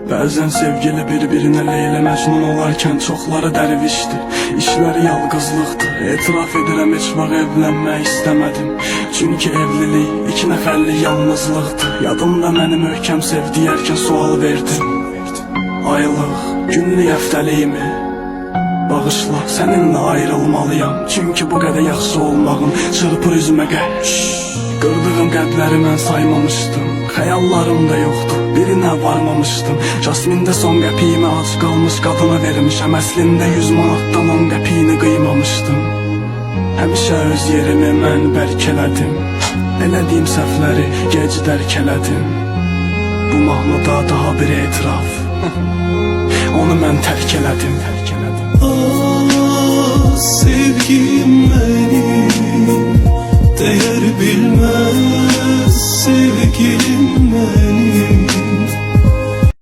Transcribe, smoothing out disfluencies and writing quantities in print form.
Bəzən sevgili bir-birinə Leyla Məcnun olarkən çoxları dərvişdir. İşləri yalqızlıqdır. Etiraf edirəm, heç vaxt evlənmək istəmədim. Çünki evlilik iki nəfərlik yalnızlıqdır. Yadımda məni möhkəm sev deyərkən sual verdim. Aylıq, günlük, həftəliyimi bağışla, səninlə ayrılmalıyam. Çünki bu qədər yaxşı olmağın çırpır üzümə qəhş. Qırdığım qəlbləri mən saymamışdım. Xəyallarım da yoxdur, birinə varmamışdım. Jasmində son qəpiyimi ac qalmış qadına vermişəm. Əslində 100 manatdan 10 qəpiyini qıymamışdım. Həmişə öz yerimi mən bərk elədim. Elədiyim səhvləri gec dərk elədim. Bu mahnıda daha bir etiraf. Onu mən tərk elədim. Ah sevgim benim, değer bilmez